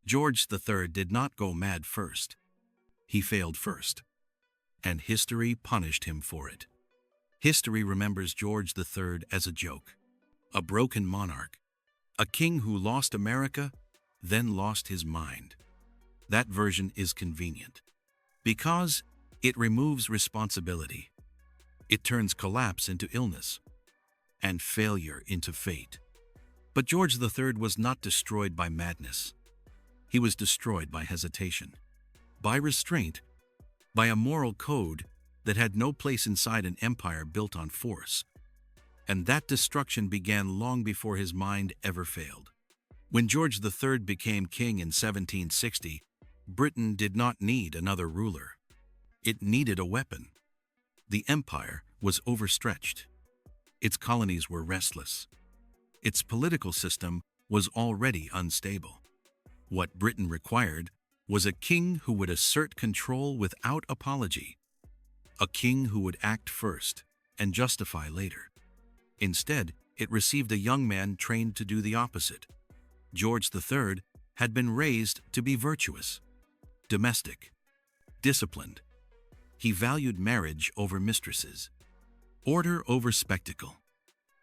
George III did not go mad first. He failed first, and history punished him for it. History remembers George III as a joke, a broken monarch, a king who lost America, then lost his mind. That version is convenient, because it removes responsibility. It turns collapse into illness, and failure into fate. But George III was not destroyed by madness. He was destroyed by hesitation, by restraint, by a moral code that had no place inside an empire built on force. And that destruction began long before his mind ever failed. When George III became king in 1760, Britain did not need another ruler. It needed a weapon. The empire was overstretched. Its colonies were restless. Its political system was already unstable. What Britain required was a king who would assert control without apology, a king who would act first and justify later. Instead, it received a young man trained to do the opposite. George III had been raised to be virtuous, domestic, disciplined. He valued marriage over mistresses, order over spectacle,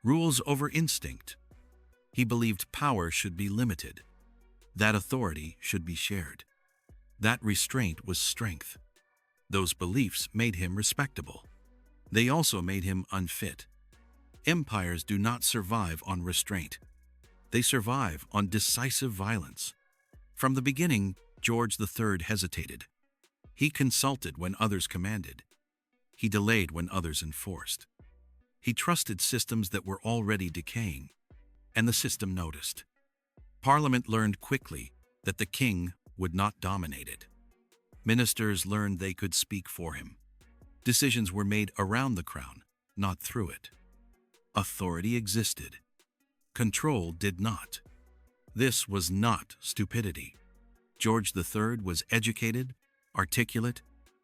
rules over instinct. He believed power should be limited, that authority should be shared. That restraint was strength. Those beliefs made him respectable. They also made him unfit. Empires do not survive on restraint. They survive on decisive violence. From the beginning, George III hesitated. He consulted when others commanded. He delayed when others enforced. He trusted systems that were already decaying, and the system noticed. Parliament learned quickly that the king would not dominate it. Ministers learned they could speak for him. Decisions were made around the crown, not through it. Authority existed. Control did not. This was not stupidity. George III was educated, articulate,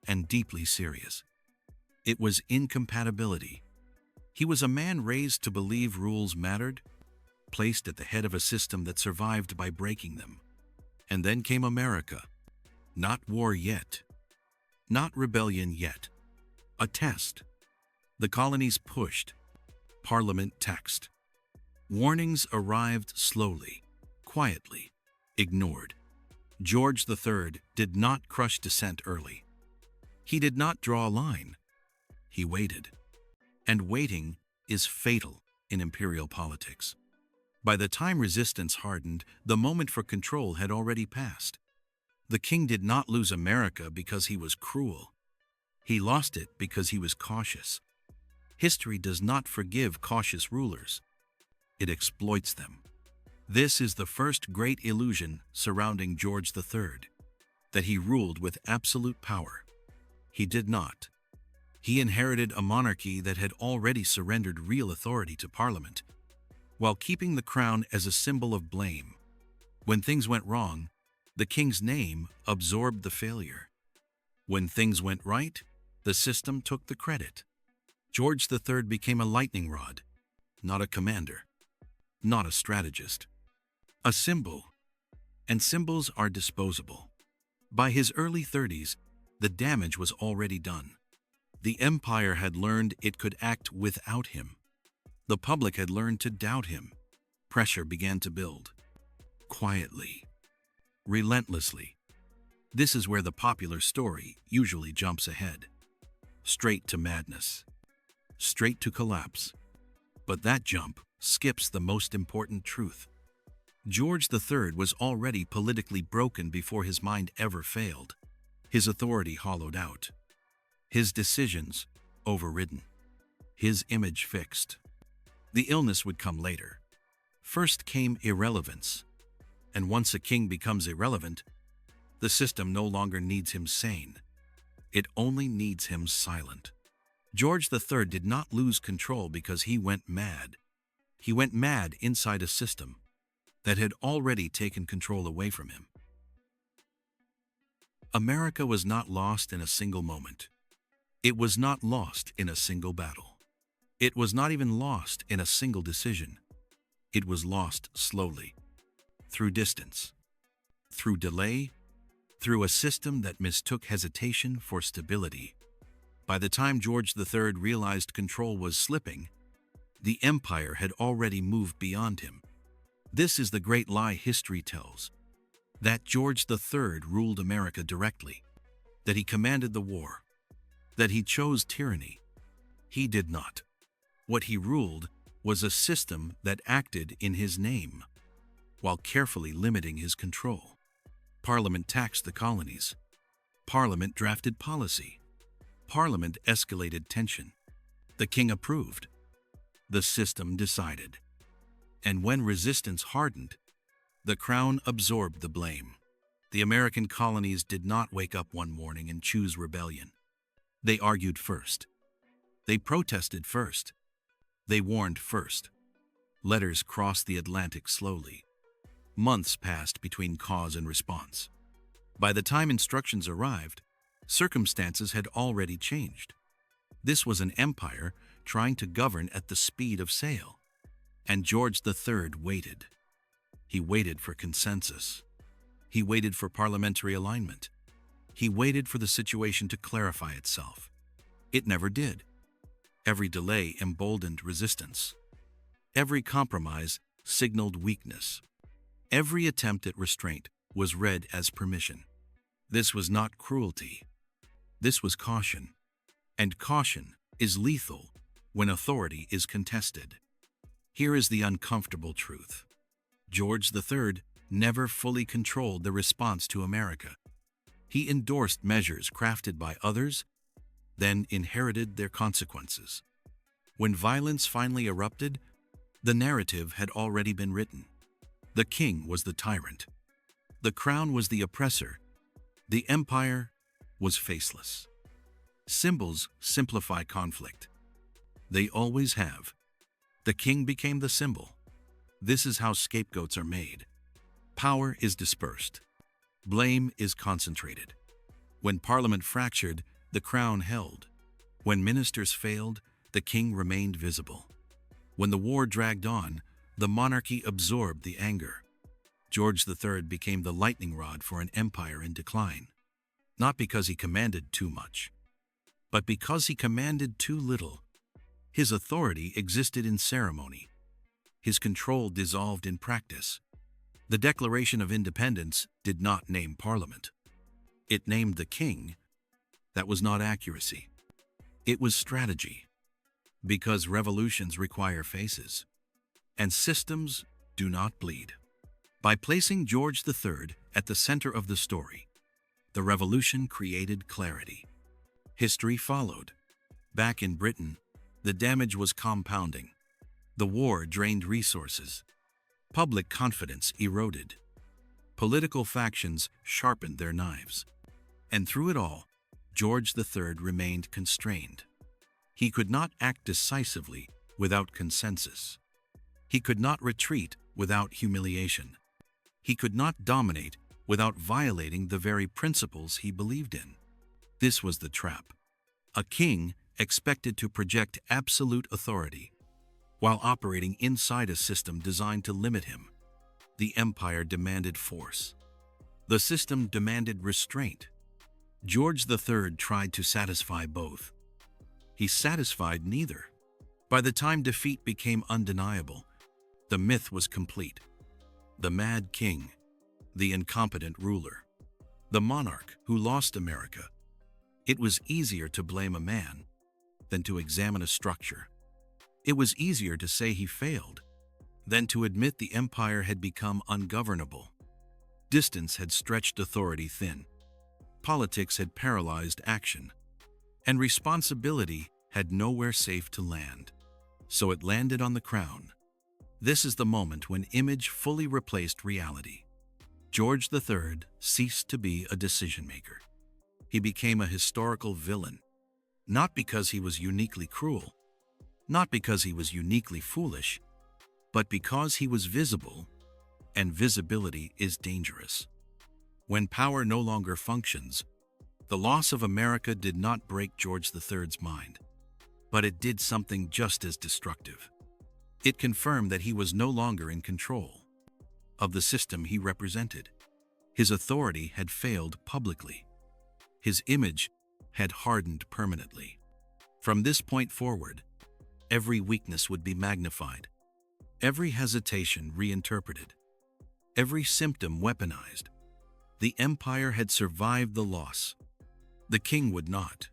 and deeply serious. It was incompatibility. He was a man raised to believe rules mattered, placed at the head of a system that survived by breaking them. And then came America. Not war yet. Not rebellion yet. A test. The colonies pushed. Parliament taxed. Warnings arrived slowly, quietly, ignored. George III did not crush dissent early. He did not draw a line. He waited. And waiting is fatal in imperial politics. By the time resistance hardened, the moment for control had already passed. The king did not lose America because he was cruel. He lost it because he was cautious. History does not forgive cautious rulers. It exploits them. This is the first great illusion surrounding George III, that he ruled with absolute power. He did not. He inherited a monarchy that had already surrendered real authority to Parliament, while keeping the crown as a symbol of blame. When things went wrong, the king's name absorbed the failure. When things went right, the system took the credit. George III became a lightning rod, not a commander, not a strategist. A symbol, and symbols are disposable. By his early 30s, the damage was already done. The empire had learned it could act without him. The public had learned to doubt him. Pressure began to build. Quietly. Relentlessly. This is where the popular story usually jumps ahead. Straight to madness. Straight to collapse. But that jump skips the most important truth. George III was already politically broken before his mind ever failed. His authority hollowed out. His decisions overridden. His image fixed. The illness would come later. First came irrelevance. And once a king becomes irrelevant, the system no longer needs him sane. It only needs him silent. George III did not lose control because he went mad. He went mad inside a system that had already taken control away from him. America was not lost in a single moment. It was not lost in a single battle. It was not even lost in a single decision. It was lost slowly, through distance, through delay, through a system that mistook hesitation for stability. By the time George III realized control was slipping, the empire had already moved beyond him. This is the great lie history tells, that George III ruled America directly, that he commanded the war, that he chose tyranny. He did not. What he ruled was a system that acted in his name, while carefully limiting his control. Parliament taxed the colonies. Parliament drafted policy. Parliament escalated tension. The king approved. The system decided. And when resistance hardened, the crown absorbed the blame. The American colonies did not wake up one morning and choose rebellion. They argued first. They protested first. They warned first. Letters crossed the Atlantic slowly. Months passed between cause and response. By the time instructions arrived, circumstances had already changed. This was an empire trying to govern at the speed of sail. And George III waited. He waited for consensus. He waited for parliamentary alignment. He waited for the situation to clarify itself. It never did. Every delay emboldened resistance. Every compromise signaled weakness. Every attempt at restraint was read as permission. This was not cruelty. This was caution. And caution is lethal when authority is contested. Here is the uncomfortable truth. George III never fully controlled the response to America. He endorsed measures crafted by others, then inherited their consequences. When violence finally erupted, the narrative had already been written. The king was the tyrant. The crown was the oppressor. The empire was faceless. Symbols simplify conflict. They always have. The king became the symbol. This is how scapegoats are made. Power is dispersed. Blame is concentrated. When Parliament fractured, the crown held. When ministers failed, the king remained visible. When the war dragged on, the monarchy absorbed the anger. George III became the lightning rod for an empire in decline. Not because he commanded too much, but because he commanded too little. His authority existed in ceremony. His control dissolved in practice. The Declaration of Independence did not name Parliament. It named the king. That was not accuracy. It was strategy. Because revolutions require faces, and systems do not bleed. By placing George III at the center of the story, the revolution created clarity. History followed. Back in Britain, the damage was compounding. The war drained resources. Public confidence eroded. Political factions sharpened their knives. And through it all, George III remained constrained. He could not act decisively without consensus. He could not retreat without humiliation. He could not dominate without violating the very principles he believed in. This was the trap. A king expected to project absolute authority while operating inside a system designed to limit him. The empire demanded force. The system demanded restraint. George III tried to satisfy both. He satisfied neither. By the time defeat became undeniable, the myth was complete. The mad king, the incompetent ruler, the monarch who lost America. It was easier to blame a man than to examine a structure. It was easier to say he failed than to admit the empire had become ungovernable. Distance had stretched authority thin. Politics had paralyzed action. And responsibility had nowhere safe to land. So it landed on the crown. This is the moment when image fully replaced reality. George III ceased to be a decision-maker. He became a historical villain, not because he was uniquely cruel, not because he was uniquely foolish, but because he was visible, and visibility is dangerous. When power no longer functions, the loss of America did not break George III's mind, but it did something just as destructive. It confirmed that he was no longer in control of the system he represented. His authority had failed publicly. His image had hardened permanently. From this point forward, every weakness would be magnified, every hesitation reinterpreted, every symptom weaponized. The empire had survived the loss. The king would not.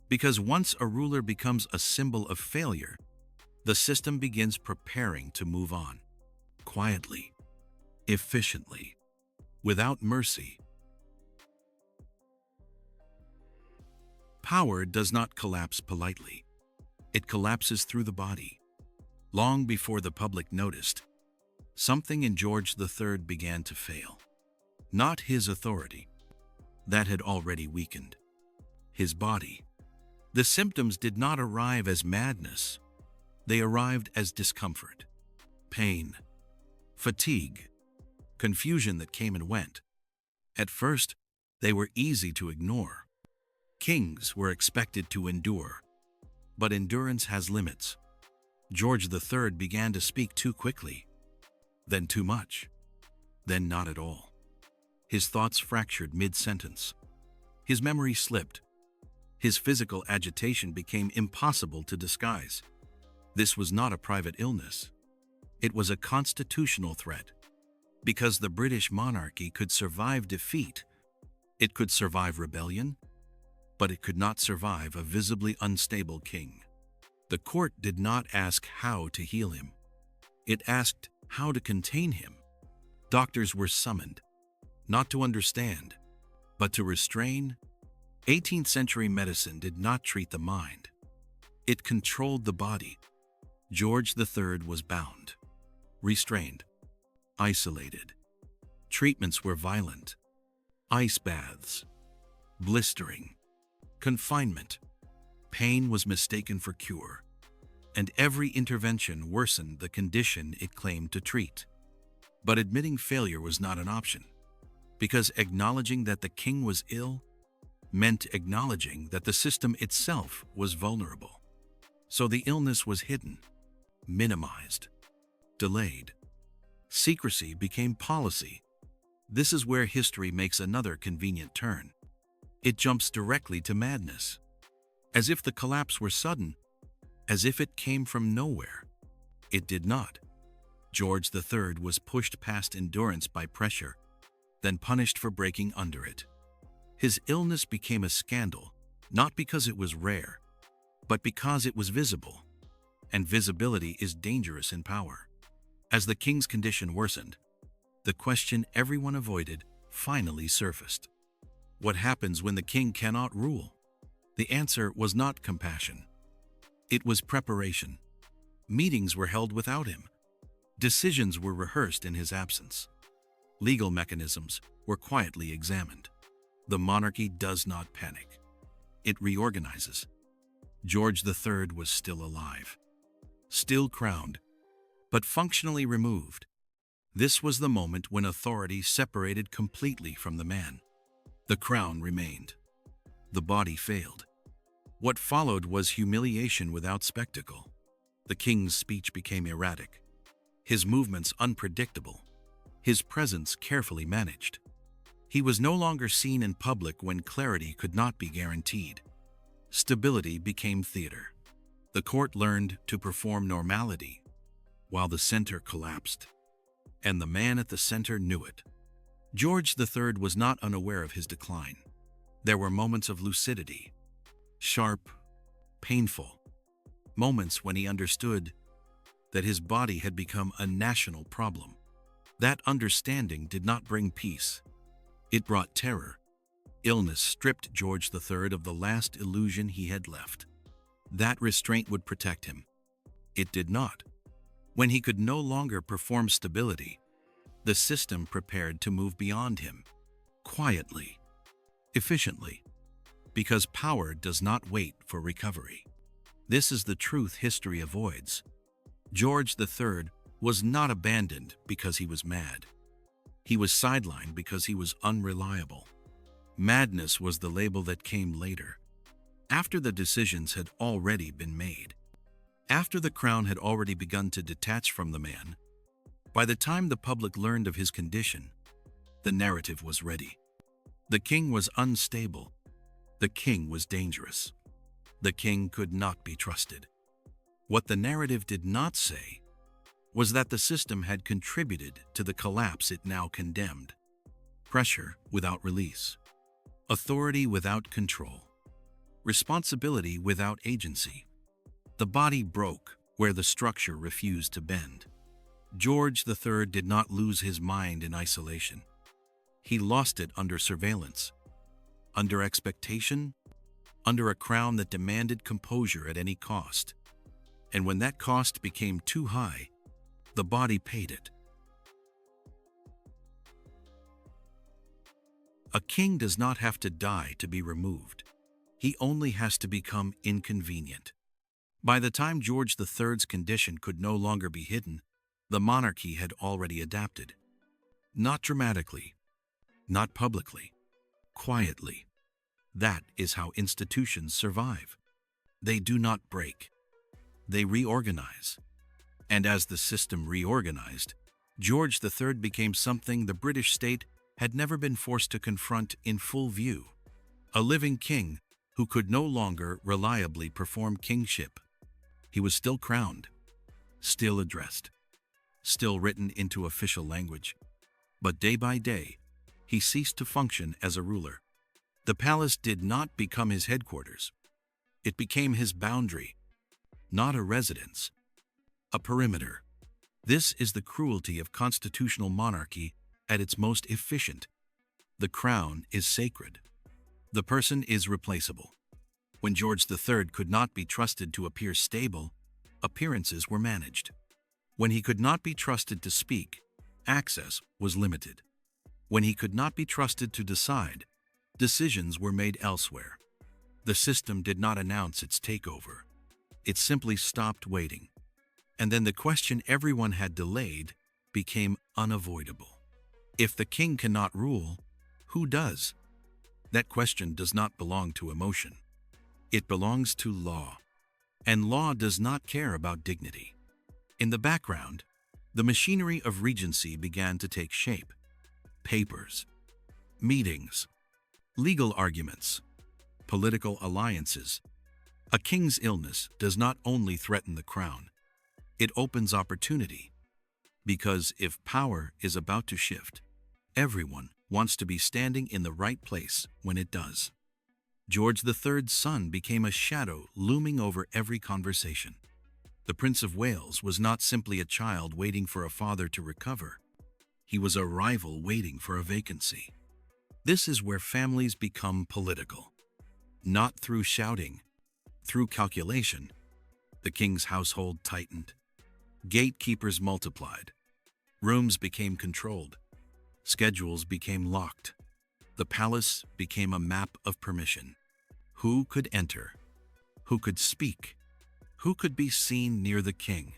Because once a ruler becomes a symbol of failure, the system begins preparing to move on. Quietly, efficiently, without mercy. Power does not collapse politely. It collapses through the body. Long before the public noticed, something in George III began to fail. Not his authority. That had already weakened. His body. The symptoms did not arrive as madness. They arrived as discomfort, pain, fatigue, confusion that came and went. At first, they were easy to ignore. Kings were expected to endure. But endurance has limits. George III began to speak too quickly, then too much, then not at all. His thoughts fractured mid-sentence. His memory slipped. His physical agitation became impossible to disguise. This was not a private illness. It was a constitutional threat. Because the British monarchy could survive defeat, it could survive rebellion, but it could not survive a visibly unstable king. The court did not ask how to heal him. It asked how to contain him. Doctors were summoned, not to understand, but to restrain. 18th century medicine did not treat the mind. It controlled the body. George III was bound, restrained, isolated. Treatments were violent. Ice baths, blistering, confinement. Pain was mistaken for cure, and every intervention worsened the condition it claimed to treat. But admitting failure was not an option, because acknowledging that the king was ill meant acknowledging that the system itself was vulnerable. So the illness was hidden, minimized, delayed. Secrecy became policy. This is where history makes another convenient turn. It jumps directly to madness. As if the collapse were sudden, as if it came from nowhere. It did not. George III was pushed past endurance by pressure, then punished for breaking under it. His illness became a scandal, not because it was rare, but because it was visible. And visibility is dangerous in power. As the king's condition worsened, the question everyone avoided finally surfaced. What happens when the king cannot rule? The answer was not compassion. It was preparation. Meetings were held without him. Decisions were rehearsed in his absence. Legal mechanisms were quietly examined. The monarchy does not panic. It reorganizes. George III was still alive, still crowned, but functionally removed. This was the moment when authority separated completely from the man. The crown remained. The body failed. What followed was humiliation without spectacle. The king's speech became erratic, his movements unpredictable, his presence carefully managed. He was no longer seen in public when clarity could not be guaranteed. Stability became theater. The court learned to perform normality, while the center collapsed. And the man at the center knew it. George III was not unaware of his decline. There were moments of lucidity, sharp, painful, moments when he understood that his body had become a national problem. That understanding did not bring peace. It brought terror. Illness stripped George III of the last illusion he had left. That restraint would protect him. It did not. When he could no longer perform stability, the system prepared to move beyond him, quietly, efficiently, because power does not wait for recovery. This is the truth history avoids. George III was not abandoned because he was mad. He was sidelined because he was unreliable. Madness was the label that came later, after the decisions had already been made. After the crown had already begun to detach from the man. By the time the public learned of his condition, The narrative was ready. The king was unstable. The king was dangerous. The king could not be trusted. What the narrative did not say was that the system had contributed to the collapse it now condemned. Pressure without release. Authority without control. Responsibility without agency. The body broke where the structure refused to bend. George III did not lose his mind in isolation. He lost it under surveillance, under expectation, under a crown that demanded composure at any cost. And when that cost became too high, the body paid it. A king does not have to die to be removed. He only has to become inconvenient. By the time George III's condition could no longer be hidden, the monarchy had already adapted. Not dramatically, not publicly, quietly. That is how institutions survive. They do not break. They reorganize. And as the system reorganized, George III became something the British state had never been forced to confront in full view. A living king who could no longer reliably perform kingship. He was still crowned, still addressed, still written into official language. But day by day, he ceased to function as a ruler. The palace did not become his headquarters. It became his boundary, not a residence, a perimeter. This is the cruelty of constitutional monarchy at its most efficient. The crown is sacred. The person is replaceable. When George III could not be trusted to appear stable, appearances were managed. When he could not be trusted to speak, access was limited. When he could not be trusted to decide, decisions were made elsewhere. The system did not announce its takeover. It simply stopped waiting. And then the question everyone had delayed became unavoidable. If the king cannot rule, who does? That question does not belong to emotion. It belongs to law. And law does not care about dignity. In the background, the machinery of regency began to take shape. Papers, meetings, legal arguments, political alliances. A king's illness does not only threaten the crown, it opens opportunity. Because if power is about to shift, everyone wants to be standing in the right place when it does. George III's son became a shadow looming over every conversation. The Prince of Wales was not simply a child waiting for a father to recover. He was a rival waiting for a vacancy. This is where families become political. Not through shouting, through calculation. The king's household tightened. Gatekeepers multiplied. Rooms became controlled. Schedules became locked. The palace became a map of permission. Who could enter? Who could speak? Who could be seen near the king?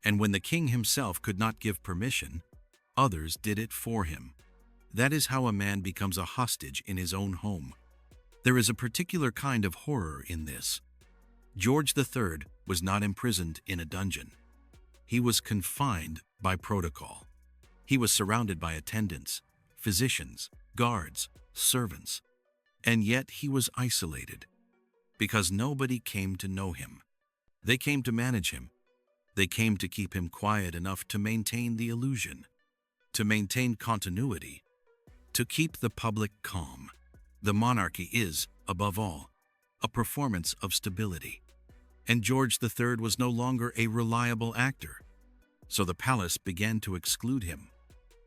And when the king himself could not give permission, others did it for him. That is how a man becomes a hostage in his own home. There is a particular kind of horror in this. George III was not imprisoned in a dungeon. He was confined by protocol. He was surrounded by attendants, physicians, guards, servants. And yet he was isolated, because nobody came to know him. They came to manage him. They came to keep him quiet enough to maintain the illusion, to maintain continuity, to keep the public calm. The monarchy is, above all, a performance of stability. And George III was no longer a reliable actor. So the palace began to exclude him.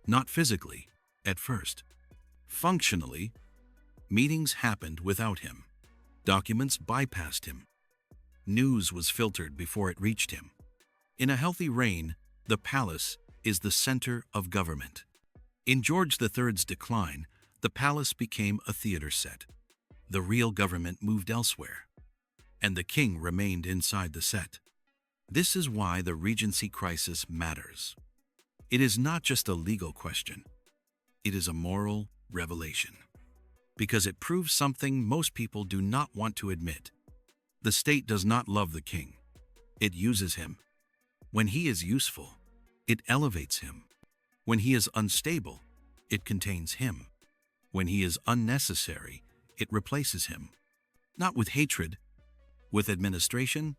Not physically, at first. Functionally, meetings happened without him. Documents bypassed him. News was filtered before it reached him. In a healthy reign, the palace is the center of government. In George III's decline, the palace became a theater set. The real government moved elsewhere, and the king remained inside the set. This is why the regency crisis matters. It is not just a legal question. It is a moral revelation. Because it proves something most people do not want to admit. The state does not love the king. It uses him. When he is useful, it elevates him. When he is unstable, it contains him. When he is unnecessary, it replaces him. Not with hatred, with administration.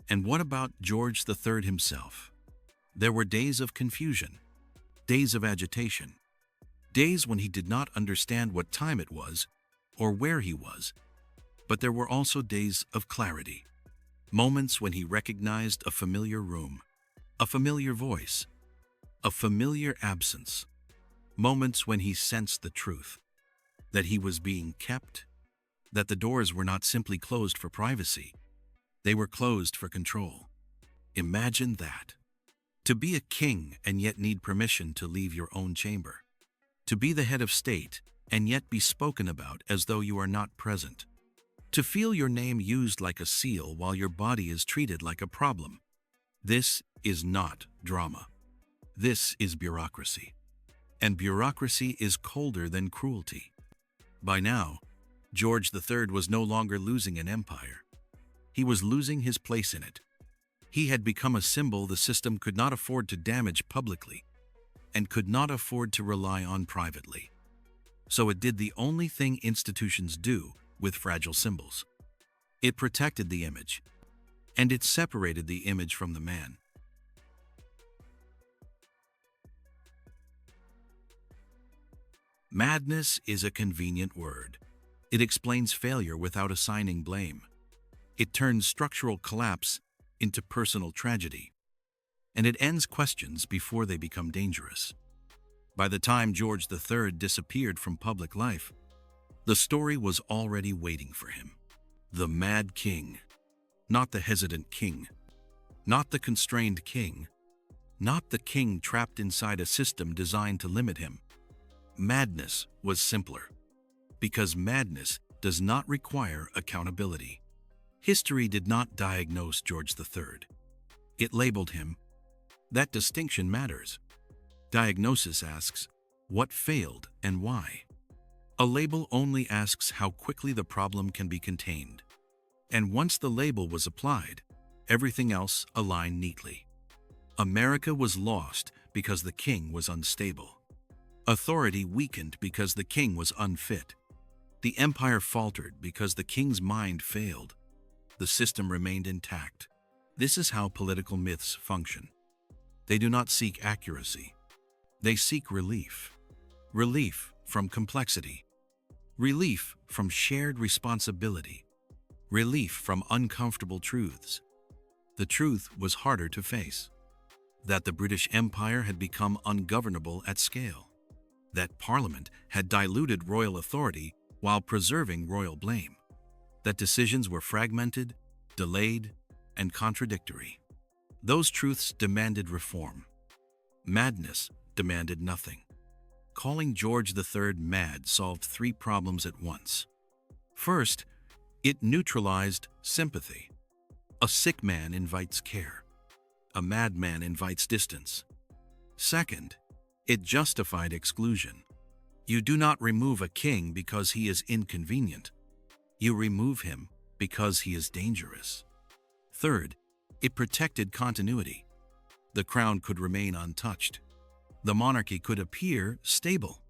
And what about George III himself? There were days of confusion, days of agitation, days when he did not understand what time it was or where he was. But there were also days of clarity, moments when he recognized a familiar room, a familiar voice, a familiar absence, moments when he sensed the truth, that he was being kept, that the doors were not simply closed for privacy, they were closed for control. Imagine that. To be a king and yet need permission to leave your own chamber. To be the head of state and yet be spoken about as though you are not present. To feel your name used like a seal while your body is treated like a problem. This is not drama. This is bureaucracy. And bureaucracy is colder than cruelty. By now, George III was no longer losing an empire. He was losing his place in it. He had become a symbol the system could not afford to damage publicly and could not afford to rely on privately. So it did the only thing institutions do with fragile symbols. It protected the image, and it separated the image from the man. Madness is a convenient word. It explains failure without assigning blame. It turns structural collapse into personal tragedy. And it ends questions before they become dangerous. By the time George III disappeared from public life, the story was already waiting for him. The mad king, not the hesitant king, not the constrained king, not the king trapped inside a system designed to limit him. Madness was simpler, because madness does not require accountability. History did not diagnose George III. It labeled him. That distinction matters. Diagnosis asks, what failed and why? A label only asks how quickly the problem can be contained. And once the label was applied, everything else aligned neatly. America was lost because the king was unstable. Authority weakened because the king was unfit. The empire faltered because the king's mind failed. The system remained intact. This is how political myths function. They do not seek accuracy. They seek relief. Relief from complexity. Relief from shared responsibility. Relief from uncomfortable truths. The truth was harder to face. That the British Empire had become ungovernable at scale. That Parliament had diluted royal authority while preserving royal blame. That decisions were fragmented, delayed, and contradictory. Those truths demanded reform. Madness demanded nothing. Calling George III mad solved three problems at once. First, it neutralized sympathy. A sick man invites care. A madman invites distance. Second, it justified exclusion. You do not remove a king because he is inconvenient. You remove him because he is dangerous. Third, it protected continuity. The crown could remain untouched. The monarchy could appear stable.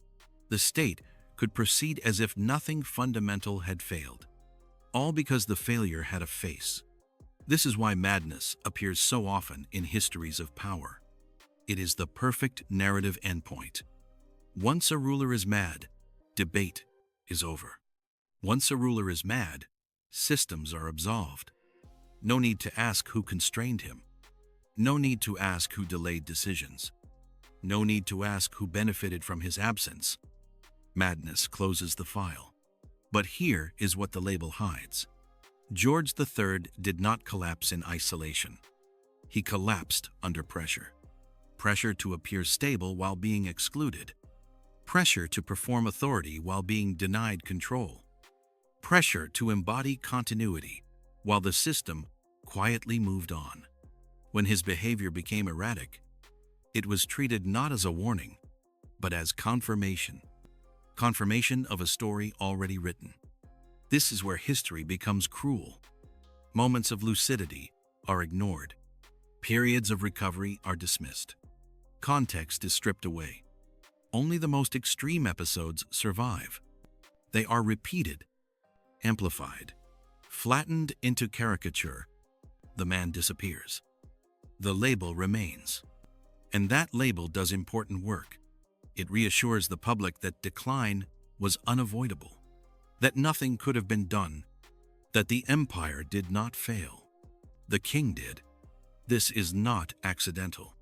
The state could proceed as if nothing fundamental had failed. All because the failure had a face. This is why madness appears so often in histories of power. It is the perfect narrative endpoint. Once a ruler is mad, debate is over. Once a ruler is mad, systems are absolved. No need to ask who constrained him. No need to ask who delayed decisions. No need to ask who benefited from his absence. Madness closes the file. But here is what the label hides. George III did not collapse in isolation. He collapsed under pressure. Pressure to appear stable while being excluded. Pressure to perform authority while being denied control. Pressure to embody continuity while the system quietly moved on. When his behavior became erratic, it was treated not as a warning, but as confirmation. Confirmation of a story already written. This is where history becomes cruel. Moments of lucidity are ignored. Periods of recovery are dismissed. Context is stripped away. Only the most extreme episodes survive. They are repeated, amplified, flattened into caricature. The man disappears. The label remains. And that label does important work. It reassures the public that decline was unavoidable, that nothing could have been done, that the empire did not fail. The king did. This is not accidental.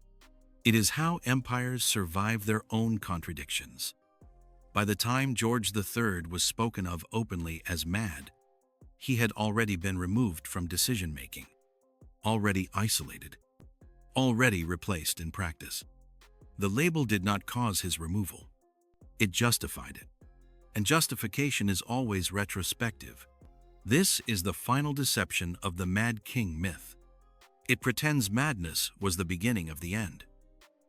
It is how empires survive their own contradictions. By the time George III was spoken of openly as mad, he had already been removed from decision-making, already isolated, already replaced in practice. The label did not cause his removal. It justified it. And justification is always retrospective. This is the final deception of the Mad King myth. It pretends madness was the beginning of the end.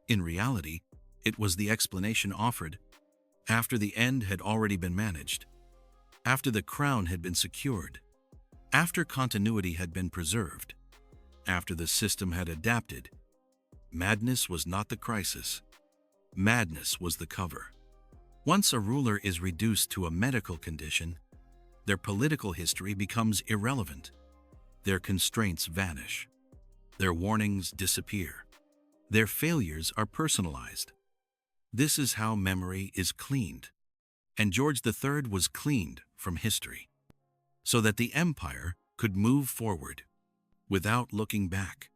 In reality, it was the explanation offered after the end had already been managed, after the crown had been secured, after continuity had been preserved, after the system had adapted. Madness was not the crisis. Madness was the cover. Once a ruler is reduced to a medical condition, their political history becomes irrelevant. Their constraints vanish. Their warnings disappear. Their failures are personalized. This is how memory is cleaned. And George III was cleaned from history, so that the empire could move forward without looking back.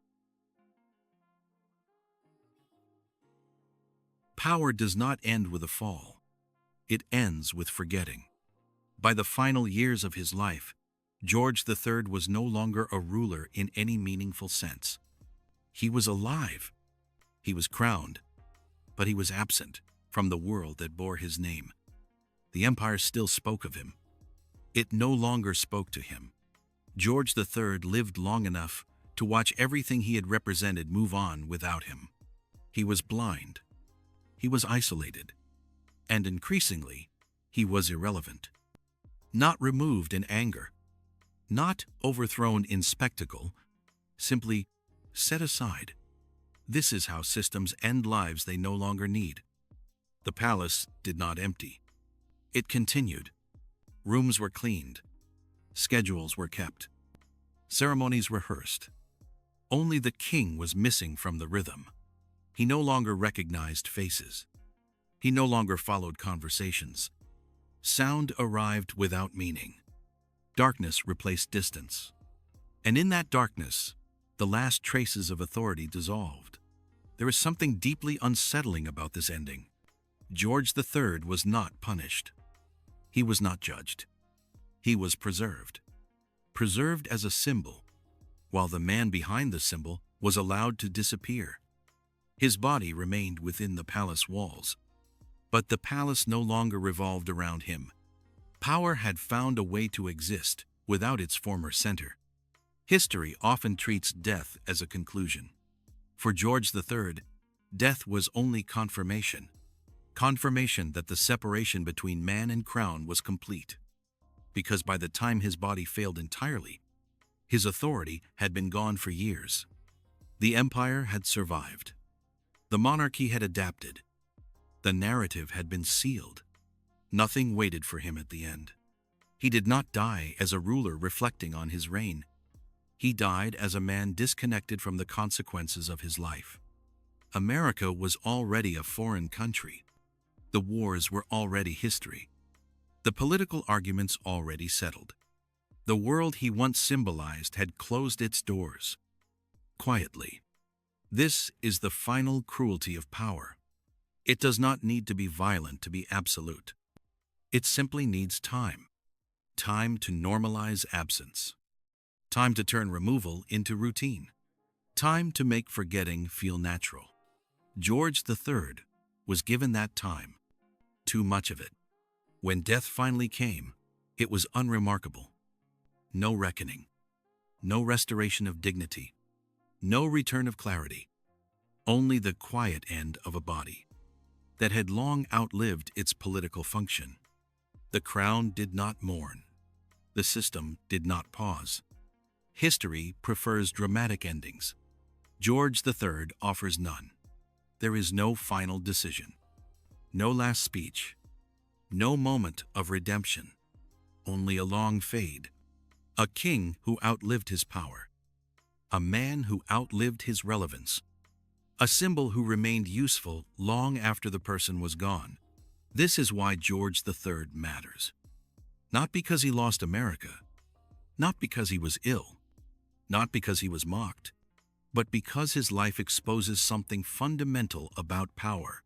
Power does not end with a fall. It ends with forgetting. By the final years of his life, George III was no longer a ruler in any meaningful sense. He was alive. He was crowned, but he was absent from the world that bore his name. The empire still spoke of him. It no longer spoke to him. George III lived long enough to watch everything he had represented move on without him. He was blind. He was isolated. And increasingly, he was irrelevant. Not removed in anger. Not overthrown in spectacle. Simply set aside. This is how systems end lives they no longer need. The palace did not empty. It continued. Rooms were cleaned. Schedules were kept. Ceremonies rehearsed. Only the king was missing from the rhythm. He no longer recognized faces. He no longer followed conversations. Sound arrived without meaning. Darkness replaced distance. And in that darkness, the last traces of authority dissolved. There is something deeply unsettling about this ending. George III was not punished. He was not judged. He was preserved. Preserved as a symbol, while the man behind the symbol was allowed to disappear. His body remained within the palace walls, but the palace no longer revolved around him. Power had found a way to exist without its former center. History often treats death as a conclusion. For George III, death was only confirmation. Confirmation that the separation between man and crown was complete. Because by the time his body failed entirely, his authority had been gone for years. The empire had survived. The monarchy had adapted. The narrative had been sealed. Nothing waited for him at the end. He did not die as a ruler reflecting on his reign. He died as a man disconnected from the consequences of his life. America was already a foreign country. The wars were already history. The political arguments already settled. The world he once symbolized had closed its doors. Quietly. This is the final cruelty of power. It does not need to be violent to be absolute. It simply needs time. Time to normalize absence. Time to turn removal into routine. Time to make forgetting feel natural. George III was given that time. Too much of it. When death finally came, it was unremarkable. No reckoning. No restoration of dignity. No return of clarity. Only the quiet end of a body that had long outlived its political function. The crown did not mourn. The system did not pause. History prefers dramatic endings. George III offers none. There is no final decision. No last speech. No moment of redemption. Only a long fade. A king who outlived his power. A man who outlived his relevance. A symbol who remained useful long after the person was gone. This is why George III matters. Not because he lost America. Not because he was ill. Not because he was mocked. But because his life exposes something fundamental about power.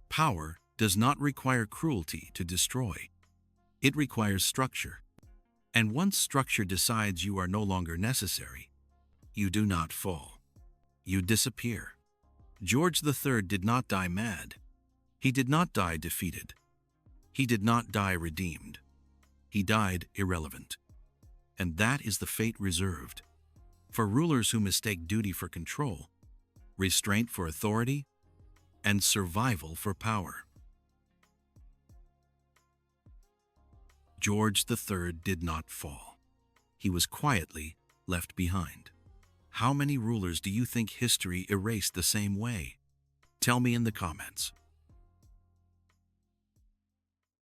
Power does not require cruelty to destroy. It requires structure. And once structure decides you are no longer necessary, you do not fall. You disappear. George III did not die mad. He did not die defeated. He did not die redeemed. He died irrelevant. And that is the fate reserved for rulers who mistake duty for control, restraint for authority, and survival for power. George III did not fall. He was quietly left behind. How many rulers do you think history erased the same way? Tell me in the comments.